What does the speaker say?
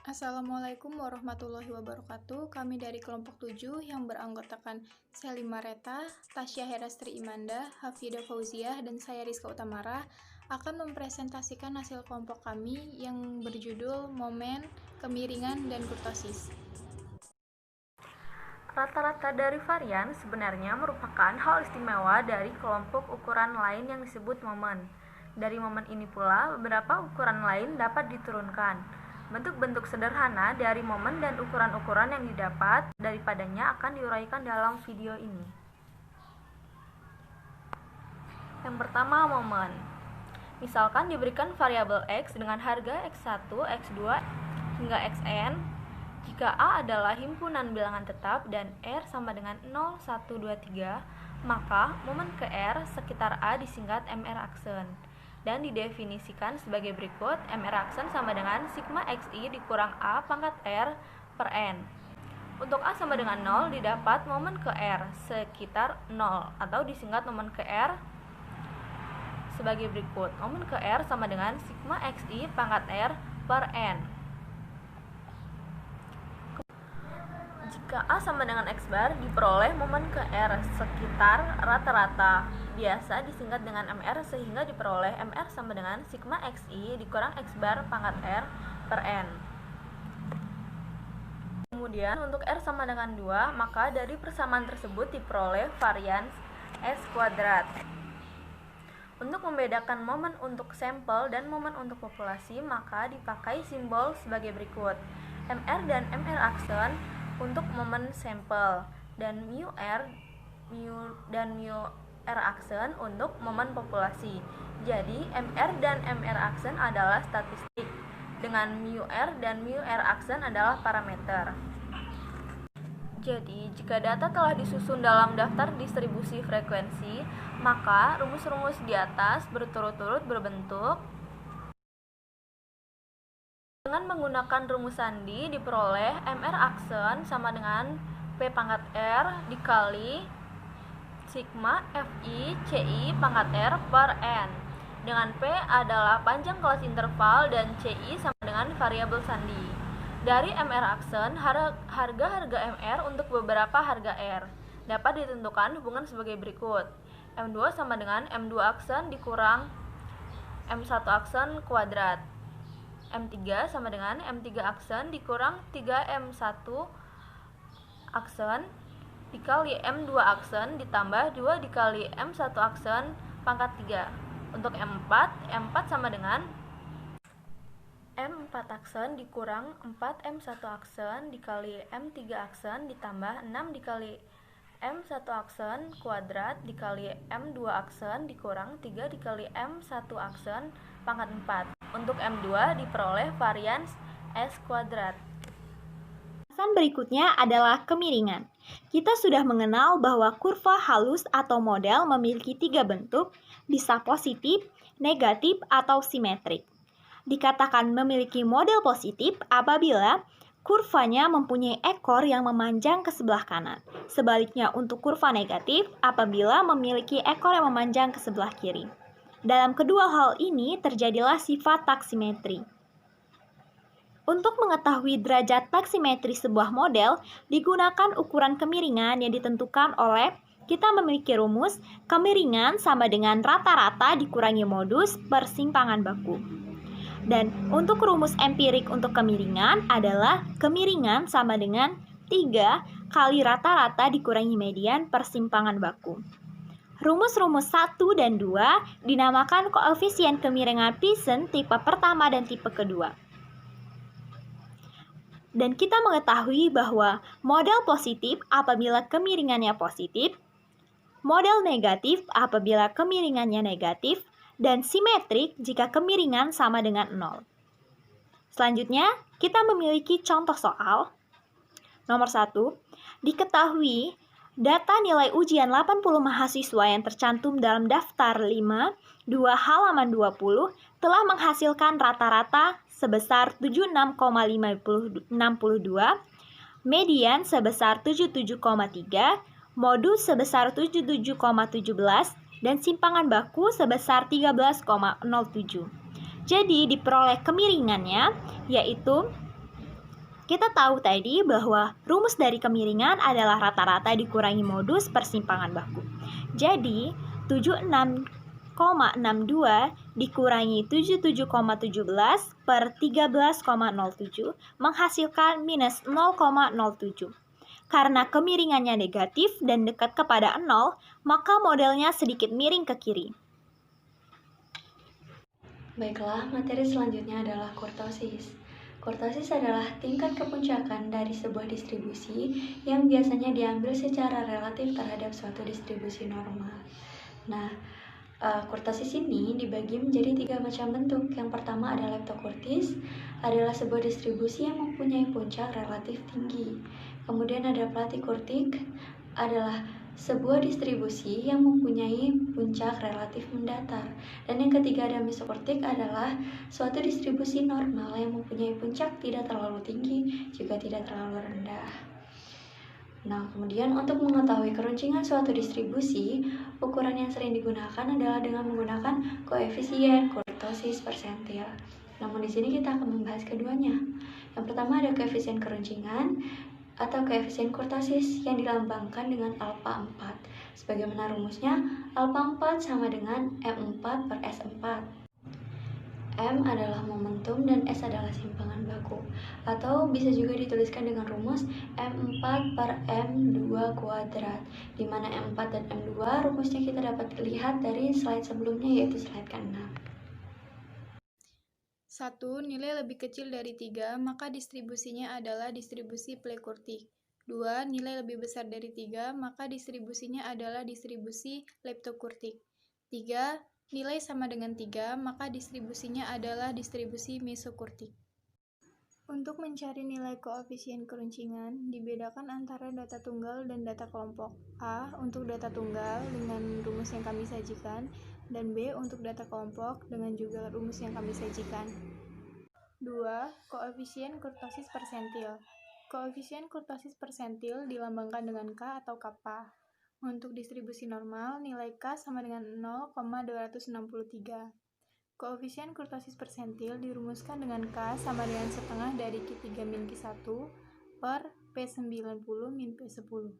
Assalamualaikum warahmatullahi wabarakatuh. Kami dari kelompok 7 yang beranggotakan Selima Reta, Tasya Herastri Imanda, Hafidah Fauziah, dan saya Rizka Utamara akan mempresentasikan hasil kelompok kami yang berjudul Momen, Kemiringan, dan Kurtosis. Rata-rata dari varian sebenarnya merupakan hal istimewa dari kelompok ukuran lain yang disebut momen. Dari momen ini pula, beberapa ukuran lain dapat diturunkan. Bentuk-bentuk sederhana dari momen dan ukuran-ukuran yang didapat daripadanya akan diuraikan dalam video ini. Yang pertama, momen. Misalkan diberikan variabel X dengan harga X1, X2, hingga Xn. Jika A adalah himpunan bilangan tetap dan R sama dengan 0, 1, 2, 3, maka momen ke R sekitar A disingkat MR aksen dan didefinisikan sebagai berikut. MR aksen sama dengan sigma XI dikurang A pangkat R per N. Untuk A sama dengan 0 didapat momen ke R sekitar 0 atau disingkat momen ke R sebagai berikut. Momen ke R sama dengan sigma XI pangkat R per N. Jika A sama dengan X bar, diperoleh momen ke R sekitar rata-rata, biasa disingkat dengan MR sehingga diperoleh MR sama dengan sigma XI dikurang X bar pangkat R per N. Kemudian untuk R sama dengan 2, maka dari persamaan tersebut diperoleh varians S kuadrat. Untuk membedakan momen untuk sampel dan momen untuk populasi, maka dipakai simbol sebagai berikut. MR dan MR aksen untuk momen sampel dan mu R aksen untuk momen populasi. Jadi MR dan MR aksen adalah statistik, dengan mu R dan mu R aksen adalah parameter. Jadi jika data telah disusun dalam daftar distribusi frekuensi, maka rumus-rumus di atas berturut-turut berbentuk. Dengan menggunakan rumus sandi diperoleh MR aksen sama dengan P pangkat R dikali sigma FI CI pangkat R per N, dengan P adalah panjang kelas interval dan CI sama dengan variabel sandi. Dari MR aksen, harga-harga MR untuk beberapa harga R dapat ditentukan hubungan sebagai berikut. M2 sama dengan M2 aksen dikurang M1 aksen kuadrat. M3 sama dengan M3 aksen dikurang 3M1 aksen dikali M2 aksen ditambah 2 dikali M1 aksen pangkat 3. Untuk M4 sama dengan M4 aksen dikurang 4M1 aksen dikali M3 aksen ditambah 6 dikali M1 aksen kuadrat dikali M2 aksen dikurang 3 dikali M1 aksen pangkat 4. Untuk M2 diperoleh varians S kuadrat. Pembahasan berikutnya adalah kemiringan. Kita sudah mengenal bahwa kurva halus atau model memiliki 3 bentuk, bisa positif, negatif, atau simetrik. Dikatakan memiliki model positif apabila kurvanya mempunyai ekor yang memanjang ke sebelah kanan. Sebaliknya untuk kurva negatif apabila memiliki ekor yang memanjang ke sebelah kiri. Dalam kedua hal ini terjadilah sifat taksimetri. Untuk mengetahui derajat taksimetri sebuah model, digunakan ukuran kemiringan yang ditentukan oleh kita memiliki rumus kemiringan sama dengan rata-rata dikurangi modus persimpangan baku. Dan untuk rumus empirik untuk kemiringan adalah kemiringan sama dengan 3 kali rata-rata dikurangi median persimpangan baku. Rumus-rumus 1 dan 2 dinamakan koefisien kemiringan Poisson tipe pertama dan tipe kedua. Dan kita mengetahui bahwa model positif apabila kemiringannya positif, model negatif apabila kemiringannya negatif, dan simetrik jika kemiringan sama dengan 0. Selanjutnya, kita memiliki contoh soal. Nomor 1, diketahui data nilai ujian 80 mahasiswa yang tercantum dalam daftar 5, 2 halaman 20 telah menghasilkan rata-rata sebesar 76,62, median sebesar 77,3, modus sebesar 77,17, dan simpangan baku sebesar 13,07. Jadi diperoleh kemiringannya yaitu Kita tahu tadi bahwa rumus dari kemiringan adalah rata-rata dikurangi modus persimpangan baku. Jadi, 76,62 dikurangi 77,17 per 13,07 menghasilkan minus 0,07. Karena kemiringannya negatif dan dekat kepada 0, maka modelnya sedikit miring ke kiri. Baiklah, materi selanjutnya adalah kurtosis. Kurtosis adalah tingkat kepuncakan dari sebuah distribusi yang biasanya diambil secara relatif terhadap suatu distribusi normal. Nah, kurtosis ini dibagi menjadi 3 macam bentuk. Yang pertama adalah leptokurtis, adalah sebuah distribusi yang mempunyai puncak relatif tinggi. Kemudian ada platikurtik, adalah sebuah distribusi yang mempunyai puncak relatif mendatar. Dan yang ketiga ada mesokurtik, adalah suatu distribusi normal yang mempunyai puncak tidak terlalu tinggi juga tidak terlalu rendah. Nah, kemudian untuk mengetahui keruncingan suatu distribusi, ukuran yang sering digunakan adalah dengan menggunakan koefisien kurtosis persentil. Namun di sini kita akan membahas keduanya. Yang pertama ada koefisien keruncingan atau koefisien kurtosis yang dilambangkan dengan alfa 4. Sebagaimana rumusnya, alfa 4 sama dengan M4 per S4. M adalah momentum dan S adalah simpangan baku. Atau bisa juga dituliskan dengan rumus M4 per M2 kuadrat, di mana M4 dan M2 rumusnya kita dapat lihat dari slide sebelumnya, yaitu slide ke-6. 1. Nilai lebih kecil dari 3, maka distribusinya adalah distribusi plekurtik. 2. Nilai lebih besar dari 3, maka distribusinya adalah distribusi leptokurtik. 3. Nilai sama dengan 3, maka distribusinya adalah distribusi mesokurtik. Untuk mencari nilai koefisien keruncingan, dibedakan antara data tunggal dan data kelompok. A. Untuk data tunggal dengan rumus yang kami sajikan, dan B. Untuk data kelompok dengan juga rumus yang kami sajikan. 2. Koefisien kurtosis persentil. Koefisien kurtosis persentil dilambangkan dengan K atau kappa. Untuk distribusi normal, nilai K sama dengan 0,263. Koefisien kurtosis persentil dirumuskan dengan K sama dengan setengah dari Q3 min Q1 per P90 min P10.